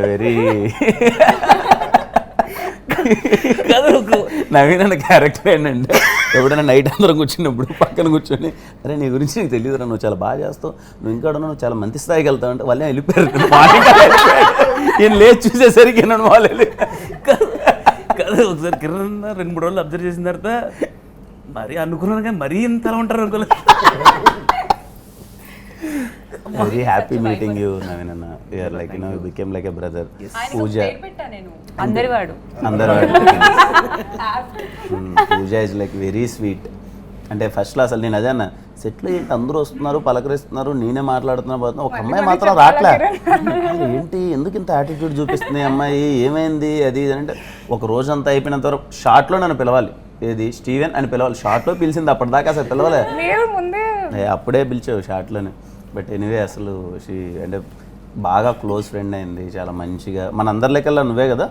వెరీ నవీన్ అన్న క్యారెక్టర్ ఏంటంటే ఎప్పుడైనా నైట్ అందరం కూర్చున్నప్పుడు పక్కన కూర్చొని అరే నీ గురించి నీకు తెలియదురా, నువ్వు చాలా బాగా చేస్తావు, నువ్వు ఇంకా నువ్వు చాలా మంచి స్థాయికి వెళ్తావు అంటే వాళ్ళే వెళ్ళిపోయారు. నేను లేచి చూసేసరికి వాళ్ళు కాదు ఒకసారి కిరణ్ 2-3 రోజులు అబ్జర్వ్ చేసిన తర్వాత మరీ అనుకున్నాను కానీ మరీ ఇంత అలా ఉంటారు అనుకోలేదు. Very happy meeting you Naveen అన్న, you're like you know you became like a brother. Pooja అందరివాడు Pooja is like very sweet. అంటే ఫస్ట్లో అసలు నేను అదే అన్న సెట్లో ఏంటి అందరూ వస్తున్నారు పలకరిస్తున్నారు నేనే మాట్లాడుతున్నా పోతున్నా, ఒక అమ్మాయి మాత్రం రాట్లే ఏంటి ఎందుకు ఇంత యాటిట్యూడ్ చూపిస్తుంది అమ్మాయి ఏమైంది అది ఇది అంటే, ఒక రోజంతా అయిపోయినంత వరకు షార్ట్లో నన్ను పిలవాలి, ఏది స్టీవెన్ అని పిలవాలి, షార్ట్లో పిలిచింది అప్పటిదాకా అసలు పిలవలే, అప్పుడే పిలిచావు షార్ట్లోనే. బట్ ఎనీవే అసలు అంటే బాగా క్లోజ్ ఫ్రెండ్ అయింది, చాలా మంచిగా మన అందరి లెక్కల్లో నువ్వే కదా,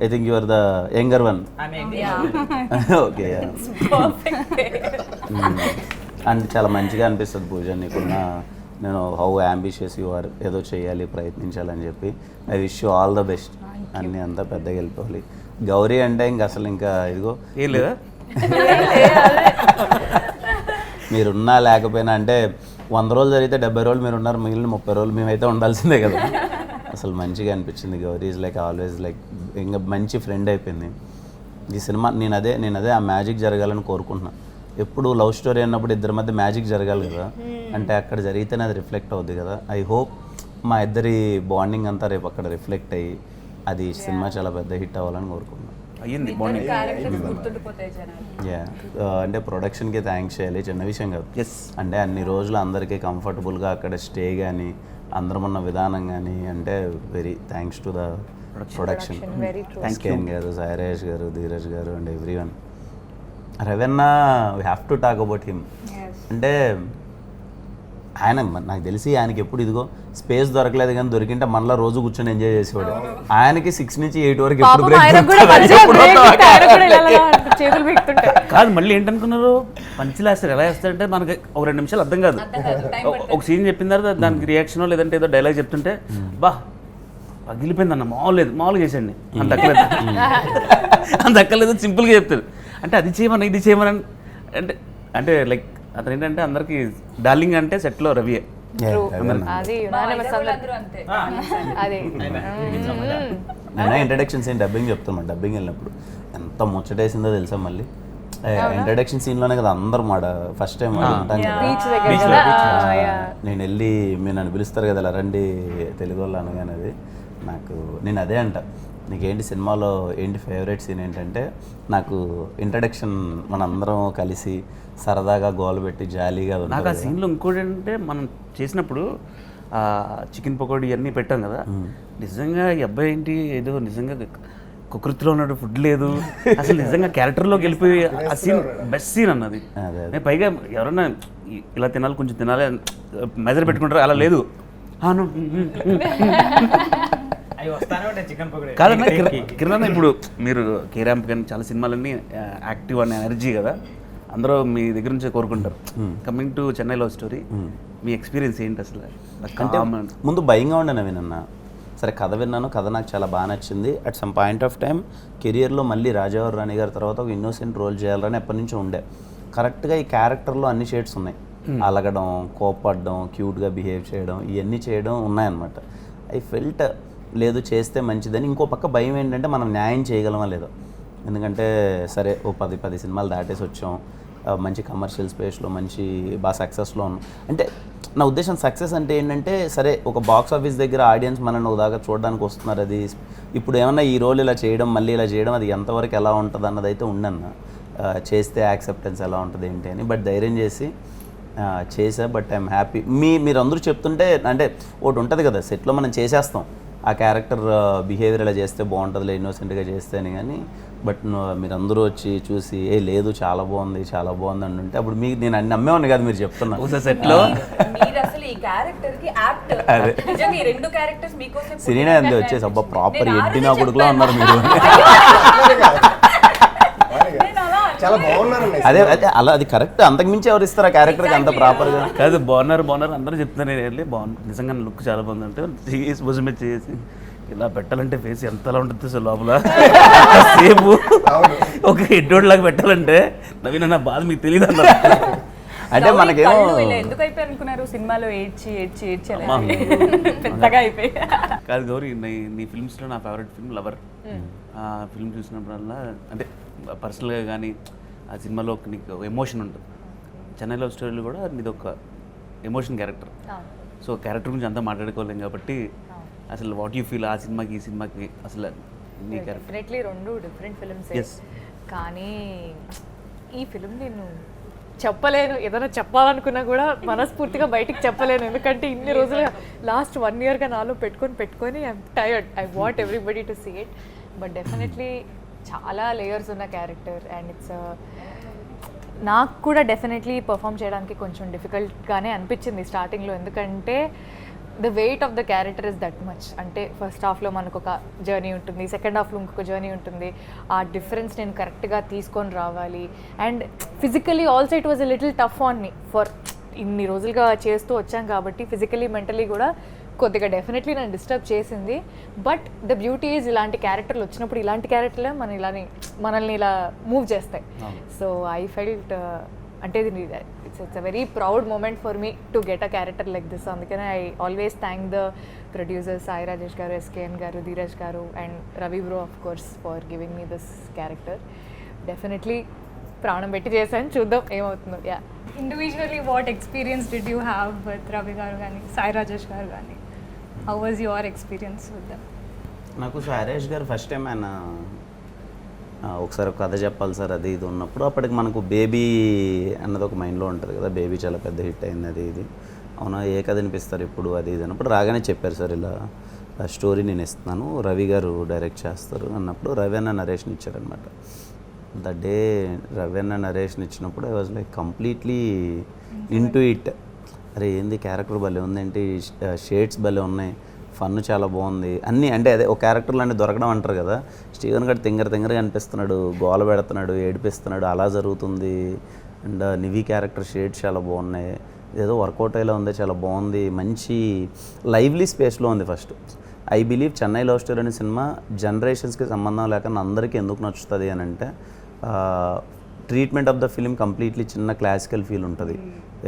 I think you are the younger one. Okay and చాలా మంచిగా అనిపిస్తుంది పూజ నీకున్న, నేను హౌ అంబిషియస్ యు ఆర్, ఏదో చేయాలి ప్రయత్నించాలని చెప్పి. I wish you all the best, అన్నీ అంతా పెద్దగా వెళ్ళిపోవాలి. గౌరీ అంటే ఇంక అసలు ఇంకా ఇదిగో ఏం లేదా మీరున్నా లేకపోయినా అంటే 100 రోజులు జరిగితే 70 రోజులు మీరు ఉన్నారు, మిగిలిన 30 రోజులు మేమైతే ఉండాల్సిందే కదా. అసలు మంచిగా అనిపించింది. Gauri is like always like ఇంకా మంచి ఫ్రెండ్ అయిపోయింది. ఈ సినిమా నేను అదే ఆ మ్యాజిక్ జరగాలని కోరుకుంటున్నాను. ఎప్పుడు లవ్ స్టోరీ అన్నప్పుడు ఇద్దరి మధ్య మ్యాజిక్ జరగాలి కదా, అంటే అక్కడ జరిగితేనే అది రిఫ్లెక్ట్ అవుద్ది కదా. ఐ హోప్ మా ఇద్దరి బాండింగ్ అంతా రేపు అక్కడ రిఫ్లెక్ట్ అయ్యి అది సినిమా చాలా పెద్ద హిట్ అవ్వాలని కోరుకుంటున్నాను. అయ్యింది బాండింగ్. యా అంటే ప్రొడక్షన్కి థ్యాంక్స్ చేయాలి, చిన్న విషయం కాదు. అంటే అన్ని రోజులు అందరికీ కంఫర్టబుల్గా అక్కడ స్టే కానీ అందరం ఉన్న విధానం కానీ అంటే very thanks to the production. SKN garu, Sairesh garu, Dheeraj garu and everyone. రవెన్న we have to talk about him. అంటే ఆయన నాకు తెలిసి ఆయనకి ఎప్పుడు ఇదిగో స్పేస్ దొరకలేదు కానీ దొరికింటే మనలో రోజు కూర్చొని ఎంజాయ్ చేసేవాడు. ఆయనకి 6 నుంచి 8 వరకు ఎప్పుడు కాదు. మళ్ళీ ఏంటనుకున్నారు పంచిల్ వేస్తారు, ఎలా వేస్తారంటే మనకి ఒక 2 నిమిషాలు అర్థం కాదు. ఒక సీన్ చెప్పిన తర్వాత దానికి రియాక్షన్ లేదంటే ఏదో డైలాగ్ చెప్తుంటే బా పగిలిపోయిందన్న మామూలుగా చేసేయండి అంత అక్కలేదు సింపుల్గా చెప్తాడు. అంటే అది చేయమని ఇది చేయమని అంటే అంటే లైక్ అతను ఏంటంటే అందరికి డార్లింగ్ అంటే సెట్లో రవియే. అది unanimous అందరూ. అంతే అది నేను ఇంట్రడక్షన్ సీన్ డబ్బింగ్ చెప్తున్నాను. డబ్బింగ్ వెళ్ళినప్పుడు ఎంత ముచ్చటేసిందో తెలుసా. మళ్ళీ ఇంట్రడక్షన్ సీన్లోనే కదా అందరూ మాట ఫస్ట్ టైం ఉంటాం బీచ్ దగ్గర కదా. నేను వెళ్ళి మీరు నన్ను పిలుస్తారు కదా ఇలా రండి తెలుగు వాళ్ళు అనగానే అది నాకు నేను అదే అంట నీకేంటి సినిమాలో ఏంటి ఫేవరెట్ సీన్ ఏంటంటే నాకు ఇంట్రడక్షన్ మనందరం కలిసి సరదాగా గోల పెట్టి జాలీగా నాకు ఆ సీన్లో ఇంకోటి ఏంటంటే మనం చేసినప్పుడు చికెన్ పకోడీ ఇవన్నీ పెట్టాం కదా, నిజంగా ఈ అబ్బాయి ఏంటి ఏదో నిజంగా కుకృతిలో ఉన్నాడు, ఫుడ్ లేదు, అసలు నిజంగా క్యారెక్టర్లోకి వెళ్ళిపోయి ఆ సీన్ బెస్ట్ సీన్ అన్నది. పైగా ఎవరన్నా ఇలా తినాలి కొంచెం తినాలి మెజర్ పెట్టుకుంటారు, అలా లేదు. కాదన్నా కిరణ్, ఇప్పుడు మీరు కేరాంప్ కానీ చాలా సినిమాలన్నీ యాక్టివ్ అనే ఎనర్జీ కదా, అందరూ మీ దగ్గర నుంచి కోరుకుంటారు. Coming to Chennai love story, me experience ఏంటి అసలు? అంటే ముందు భయంగా ఉండే వినన్నా, సరే కథ విన్నాను, కథ నాకు చాలా బాగా నచ్చింది. At some point of time కెరియర్లో మళ్ళీ రాజావారి రాణి గారి తర్వాత ఒక ఇన్నోసెంట్ రోల్ చేయాలని ఎప్పటి నుంచో ఉండే. కరెక్ట్గా ఈ క్యారెక్టర్లో అన్ని షేడ్స్ ఉన్నాయి. అలగడం, కోపడడం, క్యూట్గా బిహేవ్ చేయడం, ఇవన్నీ చేయడం ఉన్నాయన్నమాట. ఐ ఫెల్ట్ లేదు చేస్తే మంచిదని. ఇంకో పక్క భయం ఏంటంటే మనం న్యాయం చేయగలమా లేదో. ఎందుకంటే సరే ఓ 10 సినిమాలు దాటేసి వచ్చాం, మంచి కమర్షియల్ స్పేస్లో మంచి బాగా సక్సెస్లో ఉన్నాం. అంటే నా ఉద్దేశం సక్సెస్ అంటే ఏంటంటే సరే ఒక బాక్స్ ఆఫీస్ దగ్గర ఆడియన్స్ మనల్ని ఒక దాకా చూడడానికి వస్తున్నారు. అది ఇప్పుడు ఏమన్నా ఈ రోల్ ఇలా చేయడం మళ్ళీ ఇలా చేయడం అది ఎంతవరకు ఎలా ఉంటుంది అన్నది అయితే ఉండన్న. చేస్తే యాక్సెప్టెన్స్ ఎలా ఉంటుంది ఏంటి అని. బట్ ధైర్యం చేసి చేసా. But I'm happy. మీరందరూ చెప్తుంటే అంటే ఒకటి ఉంటుంది కదా సెట్లో మనం చేసేస్తాం ఆ క్యారెక్టర్ బిహేవియర్ ఇలా చేస్తే బాగుంటుందిలే ఇన్నోసెంట్గా చేస్తే అని. కానీ బట్ మీరందరూ వచ్చి చూసి ఏ లేదు చాలా బాగుంది చాలా బాగుంది అని ఉంటే అప్పుడు మీకు నేను అన్ని నమ్మేవాడిని కాదు. మీరు చెప్తున్నా సెట్లో సినిమా అంతే వచ్చేసి అబ్బా ప్రాపర్ ఎడ్డినా కొడుకులా ఉన్నారు మీరు. చాలా బాగున్నారు. అదే అదే అలా అది కరెక్ట్. అంతకుమించి ఎవరు ఇస్తారు ఆ క్యారెక్టర్కి అంత ప్రాపర్గా? కాదు బాగున్నారు అందరూ చెప్తున్నారు. నేను వెళ్ళి బాగుంది నిజంగా లుక్ చాలా బాగుంది అంటే చేసి భుజం మీద చేసి ఇలా పెట్టాలంటే ఫేస్ ఎంతలా ఉంటుంది సార్ లోపల సేపు ఒక హెడ్డోడ్ లాగా పెట్టాలంటే నవీన నా బాధ మీకు తెలియదు అన్నారు. అంటే మనకేమో ఎందుకు అయిపోయి అనుకున్నారు సినిమాలో ఏడ్చి పెద్దగా అయిపోయి. కాదు గౌరీ, నీ ఫిల్మ్స్లో నా ఫేవరెట్ ఫిల్మ్ లవర్. ఆ ఫిల్మ్ చూసినప్పుడల్లా అంటే పర్సనల్గా కానీ ఆ సినిమాలో నీకు ఒక ఎమోషన్ ఉంటుంది. చెన్నై లవ్ స్టోరీలో కూడా నీది ఒక ఎమోషన్ క్యారెక్టర్. సో క్యారెక్టర్ గురించి అంతా మాట్లాడుకోలేం కాబట్టి అసలు వాట్ యూ ఫీల్ ఆ సినిమాకి ఈ సినిమాకి అసలు నీ క్యారెక్టర్? డెఫినెట్లీ రెండు డిఫరెంట్ ఫిల్మ్స్. కానీ ఈ ఫిల్మ్ నేను చెప్పలేను. ఏదైనా చెప్పాలనుకున్నా కూడా మనస్ఫూర్తిగా బయటికి చెప్పలేను. ఎందుకంటే ఇన్ని రోజులు లాస్ట్ 1 yearగా నాలో పెట్టుకొని I'm tired. I want everybody to see it. But definitely చాలా లేయర్స్ ఉన్న క్యారెక్టర్ అండ్ ఇట్స్ నాకు కూడా డెఫినెట్లీ పర్ఫామ్ చేయడానికి కొంచెం డిఫికల్ట్గానే అనిపించింది స్టార్టింగ్లో. ఎందుకంటే the weight of the character is that much. అంటే ఫస్ట్ హాఫ్లో మనకు ఒక జర్నీ ఉంటుంది, సెకండ్ హాఫ్లో ఇంకొక జర్నీ ఉంటుంది. ఆ డిఫరెన్స్ నేను కరెక్ట్గా తీసుకొని రావాలి. And physically also it was a little tough on me. For ఇన్ని రోజులుగా చేస్తూ వచ్చాం కాబట్టి ఫిజికలీ మెంటలీ కూడా కొద్దిగా డెఫినెట్లీ నన్ను డిస్టర్బ్ చేసింది. బట్ ద బ్యూటీ ఈజ్ ఇలాంటి క్యారెక్టర్లు వచ్చినప్పుడు ఇలాంటి క్యారెక్టర్లే మనల్ని ఇలా మూవ్ చేస్తాయి. సో ఐ ఫెల్ట్ అంటే it's a very proud moment for me to get a character like this. అందుకనే I always thank the producers Sai Rajesh garu, SKN garu, Dheeraj garu and Ravi bro of course for giving me this character. Definitely ప్రాణం పెట్టి చేశాను, చూద్దాం ఏమవుతుందో. Yeah, individually what experience did you have with Ravi garu కానీ సాయి రాజేష్ గారు కానీ? How was your experience with them? నాకు సాయి రాజేష్ గారు ఫస్ట్ టైం ఆయన ఒకసారి ఒక కథ చెప్పాలి సార్ అది ఇది ఉన్నప్పుడు అప్పటికి మనకు బేబీ అన్నది ఒక మైండ్లో ఉంటుంది కదా, బేబీ చాలా పెద్ద హిట్ అయింది అది ఇది, అవునా ఏ కథ వినిపిస్తారు ఇప్పుడు అది ఇది అన్నప్పుడు రాగానే చెప్పారు సార్ ఇలా స్టోరీ నేను ఇస్తున్నాను, రవి గారు డైరెక్ట్ చేస్తారు అన్నప్పుడు రవి అన్న నరేషన్ ఇచ్చారనమాట. ద డే రవి అన్న నరేషన్ ఇచ్చినప్పుడు I was like completely into it. అరే ఏంది క్యారెక్టర్ భలే ఉందేంటి, షేడ్స్ భలే ఉన్నాయి, ఫన్ చాలా బాగుంది అన్నీ. అంటే అదే ఒక క్యారెక్టర్లు అంటే దొరకడం అంటారు కదా, స్టీవెన్ గారు తింగరగా అనిపిస్తున్నాడు, గోల పెడుతున్నాడు, ఏడిపిస్తున్నాడు, అలా జరుగుతుంది. అండ్ నివి క్యారెక్టర్ షేడ్స్ చాలా బాగున్నాయి, ఏదో వర్కౌట్ అయ్యేలా ఉంది, చాలా బాగుంది, మంచి లైవ్లీ స్పేస్లో ఉంది. First I believe Chennai love story అనే సినిమా జనరేషన్స్కి సంబంధం లేకుండా అందరికీ ఎందుకు నచ్చుతుంది అని అంటే treatment of the film completely చిన్న క్లాసికల్ ఫీల్ ఉంటుంది.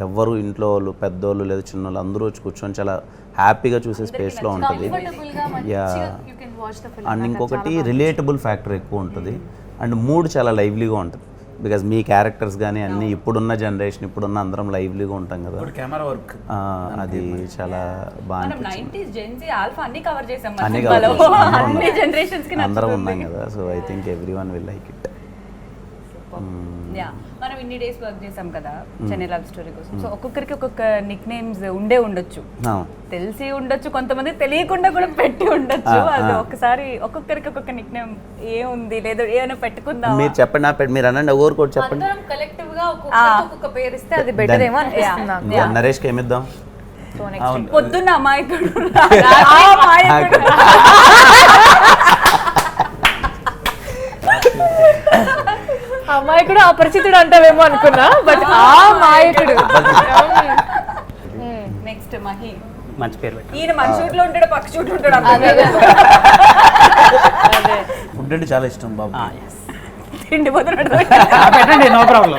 ఎవ్వరు ఇంట్లో వాళ్ళు పెద్దోళ్ళు లేదా చిన్నోళ్ళు అందరూ వచ్చి కూర్చొని చాలా హ్యాపీగా చూసే స్పేస్లో ఉంటుంది. యా, అండ్ ఇంకొకటి రిలేటబుల్ ఫ్యాక్టర్ ఎక్కువ ఉంటుంది అండ్ మూడ్ చాలా లైవ్లీగా ఉంటుంది. బికాజ్ మీ క్యారెక్టర్స్ కానీ అన్నీ ఇప్పుడున్న జనరేషన్ ఇప్పుడున్న అందరం లైవ్లీగా ఉంటాం కదా, కెమెరా వర్క్ అది చాలా బాగా అనిపించింది. అందరం ఉన్నాం కదా, so I think everyone will like it. మనం ఇన్ని డేస్ వర్క్ చేసాం కదా చెన్నై లవ్ స్టోరీ కోసం. సో ఒక్కొక్కరికి ఒక్కొక్క నిక్ నేమ్స్ ఉండొచ్చు, తెలిసి ఉండొచ్చు, కొంతమంది తెలియకుండా కూడా పెట్టి ఉండొచ్చు. అది ఒకసారి ఒక్కొక్కరికి ఒక్కొక్క నిక్ నేమ్ ఏముంది లేదా ఏమైనా పెట్టుకుందాం. మీరు చెప్పండి, మీరు అనండి, ఎవరు కూడా చెప్పండి. అందరం కలెక్టివ్ గా ఒక్కొక్క పేరు ఇస్తే అది బెటర్ ఏమో అనిపిస్తుంది. నరేష్కి ఏమిద్దాం? పొద్దున్న అమాయకుడు అమాయకుడు అపరిచితుడు అంటావేమో అనుకున్నా, బట్ ఆ మాయకుడు. నెక్స్ట్ మహి, మంచి పేరు పెట్టారు. ఈయన మన షూట్ లో ఉంటాడు, పక్క షూట్ ఉంటాడు. ఫుడ్ అంటే చాలా ఇష్టం బాబు. తిండిపోతున్నాడు. పెట్టండి, నో ప్రాబ్లం.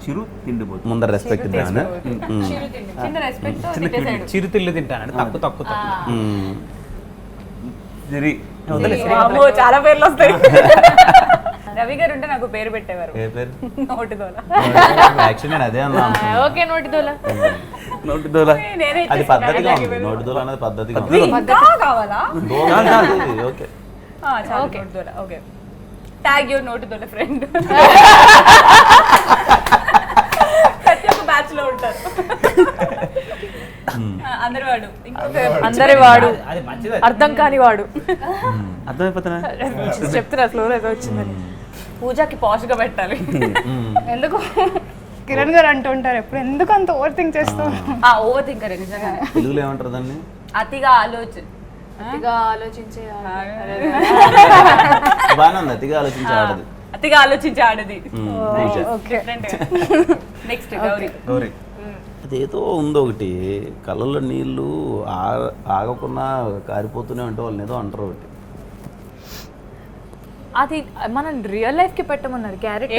చిరు తిండిపోతుంది. ముందర రెస్పెక్ట్ ఇద్దామని. చిన్న రెస్పెక్ట్ చిరుతిళ్ళు తింటానండి, తక్కువ చాలా పేర్లు వస్తాయి. రవి గారు ఉంటే నాకు పేరు పెట్టేవారు, ఏ పేరు? నోటిదోల. యాక్చువల్లీ నేను అదే అన్నా. ఓకే, నోటిదోల. అది పద్ధతిగా ఉంది, నోటిదోల అనేది పద్ధతిగా ఉంది. కావాలా? ఓకే, నోటిదోల. ఓకే, ట్యాగ్ యువర్ నోటిదోల ఫ్రెండ్. ప్రతి ఒక్క బ్యాచ్ లో ఉంటారు. అందరి వాడు అది మంచిది. అర్థం కాని వాడు. అర్థమైపోతున్నా చెప్తున్నా ఫ్లోర్ ఏదో వచ్చిందని. పూజకి పాష్ గా పెట్టాలి. ఎందుకు కిరణ్ గారు అంటూ ఉంటారు ఎప్పుడు, ఎందుకు అంత ఓవర్ థింక్ చేస్తూ? ఓవర్ థింకర్ నిజంగా. తెలుగులో ఏమంటారు దాన్ని? అతిగా ఆలోచన. అతిగా ఆలోచించే బాగానే ఉంది, అతిగా ఆలోచించి ఆడది. అతిగా ఆలోచించి ఆడది. Okay, next Gauri. గౌరీ అదేదో ఉంది ఒకటి, కళ్ళల్లో నీళ్ళు ఆగకుండా కారిపోతూనే ఉంటే వాళ్ళని ఏదో అంటారు ఒకటి. అది మనం రియల్ లైఫ్ కి పెట్టమన్నారు, క్యారెక్టర్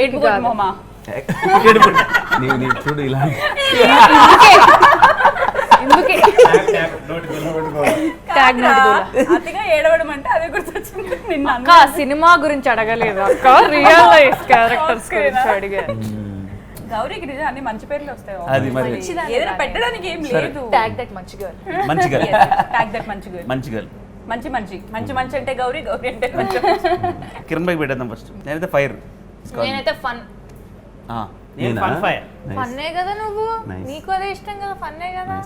నీవు చూడు ఇలా ఎందుకే అతిగా ఏడవడం అంటే అదే గుర్తొచ్చింది. నిన్న అక్క సినిమా గురించి అడగలేదు అక్క, రియల్ లైఫ్ క్యారెక్టర్స్ గురించి అడిగారు. గౌరీకి నిజం అన్ని మంచి పేర్లు వస్తాయి. అది మరి ఏదైనా పెట్టడానికి ఏం లేదు. ట్యాగ్ దట్ మంచి గర్ల్. మంచి గర్ల్. ట్యాగ్ దట్ మంచి గర్ల్. మంచి గర్ల్. మంచి మంచి మంచి మంచి అంటే గౌరీ, గౌరీ అంటే మంచి. కిరణ్ బైక్ పెట్టేద్దాం ఫస్ట్. నేనైతే ఫైర్. నేనైతే ఫన్. ఫన్నే కదా నువ్వు, నీకు అదే ఇష్టం కదా, ఫన్నే కదా.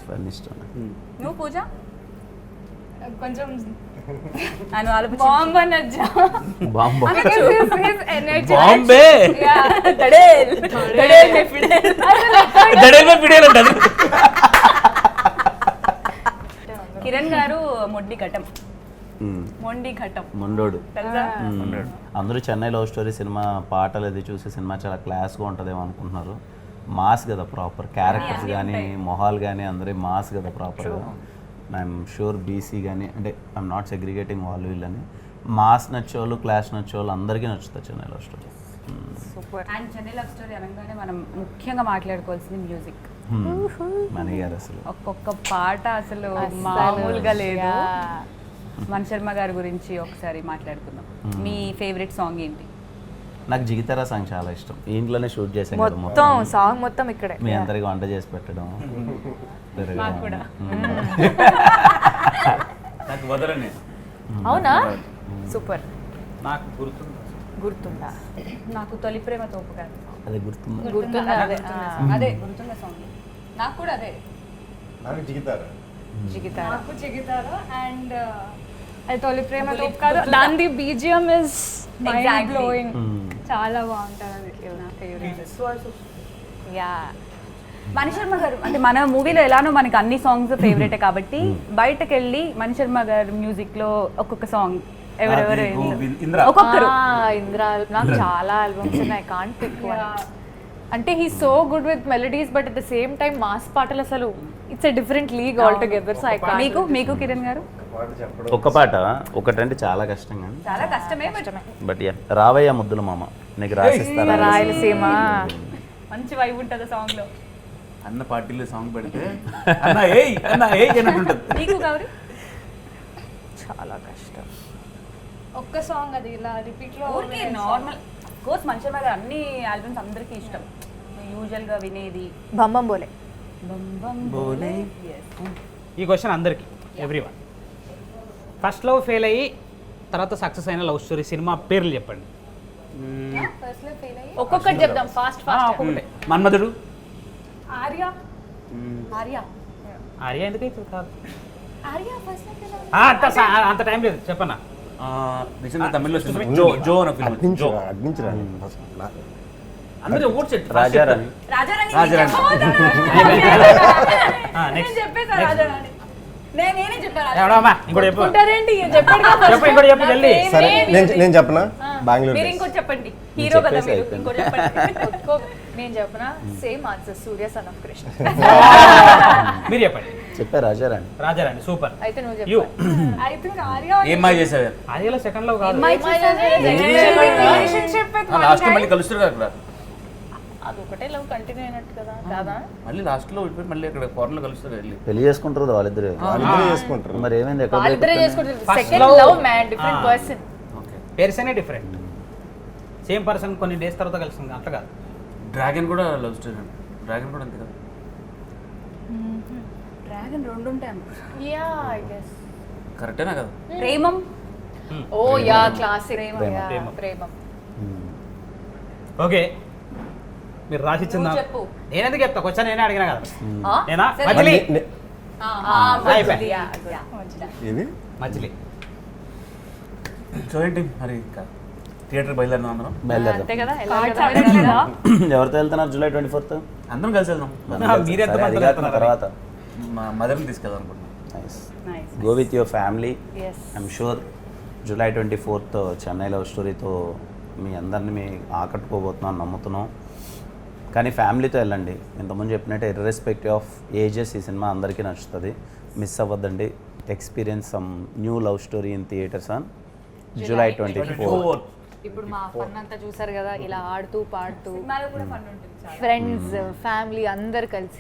నువ్వు పూజ కొంచెం బాంబే కిరణ్ గారు మొండి ఘటం. మొండోడు. అందరూ చెన్నై లవ్ స్టోరీ సినిమా పాటలు అది చూసి సినిమా చాలా క్లాస్గా ఉంటుందేమో అనుకుంటున్నారు. మాస్ కదా ప్రాపర్, క్యారెక్టర్స్ కానీ మొహాలు కానీ అందరి మాస్ కదా ప్రాపర్గా. ఐఎమ్ షూర్ బీసీ కానీ, అంటే ఐఎమ్ నాట్ సెగ్రిగేటింగ్ వాళ్ళు వీళ్ళని, మాస్ నచ్చేవాళ్ళు క్లాస్ నచ్చేవాళ్ళు అందరికీ నచ్చుతుంది Chennai love story. And Chennai love story అనగానే మనం ముఖ్యంగా మాట్లాడుకోవాల్సింది మ్యూజిక్. మణి గారు అసలు ఒక్కొక్క పాట అసలు మామూలుగా లేదు. మణి శర్మ గారి గురించి ఒకసారి మాట్లాడుకుందాం. మీ ఫేవరెట్ సాంగ్ ఏంటి? నాకు జిగితారా సాంగ్ చాలా ఇష్టం. ఇంట్లోనే షూట్ చేసాను కదా, మొత్తం సాంగ్ మొత్తం ఇక్కడే. మీ అందరికి వంట చేసి పెట్టడం. నాకు వదలని. అవునా, సూపర్. నాకు గుర్తుందా? నాకు తొలి ప్రేమ తోపు కాదు. అదే గుర్తుందా? గుర్తుందా? అదే గుర్తుందా సాంగ్. నాకు కూడా అదే. నాకు జిగితారా. నాకు జిగితారా అండ్ అది తొలి ప్రేమ తోపు కాదు. దాని బీజిఎం ఇస్ మైండ్ బ్లోయింగ్. చాలా బాగుంటుంది అది. నా ఫేవరెట్. యా, మణి శర్మ గారు అంటే మన మూవీలో ఎలానో మనకి అన్ని సాంగ్స్ ఫేవరెటే కాబట్టి బయటకు వెళ్ళి మణి శర్మ గారు మ్యూజిక్ లో ఒక్కొక్క సాంగ్ ఎవరెవరు ఒక్కొక్కరు. ఇంద్ర, నాకు చాలా ఆల్బమ్స్ ఉన్నాయి, కాంట్ పిక్ వన్. అంటే he so good with melodies, but at the same time mass పాటలు అసలు it's a different league all together. So I can't. మీకు కిరణ్ గారు ఒక్క పాట ఒకటంటే చాలా కష్టం కానీ చాలా కష్టమే బట్ రావయ్య ముద్దుల మామ నీకు రాసిస్తారా రాయలసీమ మంచి వైబ్ ఉంటుంది ఆ సాంగ్ లో. అన్న పార్టీలో సాంగ్ పెడితే అన్న ఏయ్ అని ఉంటుంది. నీకు గౌరీ చాలా కష్టం. ఒక్క సాంగ్ అది ఇలా రిపీట్ లో ఊరికే నార్మల్ కోర్స్ మంచి గారు అన్ని ఆల్బమ్స్ అందరికీ ఇష్టం. యూజువల్ గా వినేది బంబం బోలే. బోలే. ఈ క్వశ్చన్ అందరికి ఎవ్రీవన్. ఫస్ట్ లవ్ ఫెయిల్ అయ్యి తర్వాత సక్సెస్ అయిన లవ్ స్టోరీ సినిమా పేర్లు చెప్పండి. ఫస్ట్ లో ఫెయిల్ అయ్యి ఒక్కొక్కటి చెప్దాం ఫాస్ట్ ఫాస్ట్. మన్మధుడు. ఆర్య ఆర్య ఆర్య ఎందుకు అవుతుంది కాదు ఆర్య ఫస్ట్ లో ఫెయిల్ అయ్యి అంత టైం లేదు చెప్పన్నా. రీసెంట్గా తమిళ్లో జో అనే ఫిల్మ్. జో అడ్డించరా అందరూ ఓట్ సెట్ రాజారాణి రాజారాణి రాజారాణి. నేను చెప్పేసా రాజారాణి. నేనే చెప్పాను ఎవడమ్మా ఇంకోటి చెప్పు ఉంటారేంటి చెప్పాడు చెప్పు ఇంకోటి చెప్పు జల్దీ. సరే నేను చెప్పనా బెంగళూరు మీరు ఇంకోటి చెప్పండి. హీరో కదా చెప్పేసి మీరు, అయిపోయింది. ఇంకోటి చెప్పండి. నేను చెప్పనా same answer Surya son of Krishna. మీరు చెప్పండి. చెప్పా రాజారాణి. రాజారాణి సూపర్. అయితే నువ్వు యూ చెప్పు. ఐ థింక్ ఆర్య ఏం మాయ చేసావు? ఆర్యలో సెకండ్ లవ్ కాదు. రిలేషన్షిప్ విత్ లాస్ట్ మళ్ళీ కలుస్తారు కదా అక్కడ. అది ఒకటే లవ్ కంటిన్యూ అయినట్టు కదా కాదా? మళ్ళీ లాస్ట్ లో విడిపోయి మళ్ళీ అక్కడ ఫారెన్ లో కలుస్తారు వెళ్ళి. పెళ్లి చేసుకుంటారు కదా వాళ్ళిద్దరు. వాళ్ళిద్దరే చేసుకుంటారు. మరి ఏమైంది ఎక్కడ వాళ్ళిద్దరే breakup చేసుకుంటారు. First second love. Love man different person. పేర్సనే డిఫరెంట్. సేమ్ పర్సన్ కొన్ని డేస్ తర్వాత కలిసింది అట్లా కాదు. డ్రాగన్ కూడా లవ్ స్టోరీ అండి. డ్రాగన్ కూడా అంతే కదా. డ్రాగన్ రెండు ఉంటాయి అనుకుంటా. Yeah I guess. కరెక్టేనా కదా? Premam oh yeah classic Premam. Premam. Okay మీరు రాసిచ్చిందా? నువ్వు చెప్పు. నేనెందుకు చెప్తా క్వశ్చన్ నేనే అడిగినా కదా. ఆ? నేనా సరే. మజిలీ. మజిలీ. ఇది మజిలీ. సో ఏంటి మరి థియేటర్ బయలుదేరుదాం అందరం. బయలుదేరదాం. అంతే కదా కార్డ్స్ ఆడట్లేదా? ఎవరితో వెళ్తున్నారు July 24th? అందరం కలిసి వెళ్దాం. మీరు ఎంత సరే, అది మంది కాక వెళ్తున్నారు? తర్వాత మా మదర్ని తీసుకెళ్దాం అనుకుంటున్నాం. Nice Nice. Go with your family. Yes. I'm sure July 24th Chennai love స్టోరీతో మీ అందరిని ఆకట్టుకోబోతున్నాను నమ్ముతున్నాం. కానీ ఫ్యామిలీతో వెళ్ళండి. ఇంతకుముందు చెప్పినట్టు ఇర్రెస్పెక్టివ్ ఆఫ్ ఏజెస్ ఈ సినిమా అందరికీ నచ్చుతుంది. మిస్ అవ్వద్దండి. Experience some new love story in theatres on July 24th. ఇప్పుడు మా ఫన్ అంతా చూసారు కదా ఇలా ఆడుతూ పాడుతూ సినిమాలో కూడా ఫన్ ఉంటుంది చాలా. ఫ్రెండ్స్ ఫ్యామిలీ అందరు కలిసి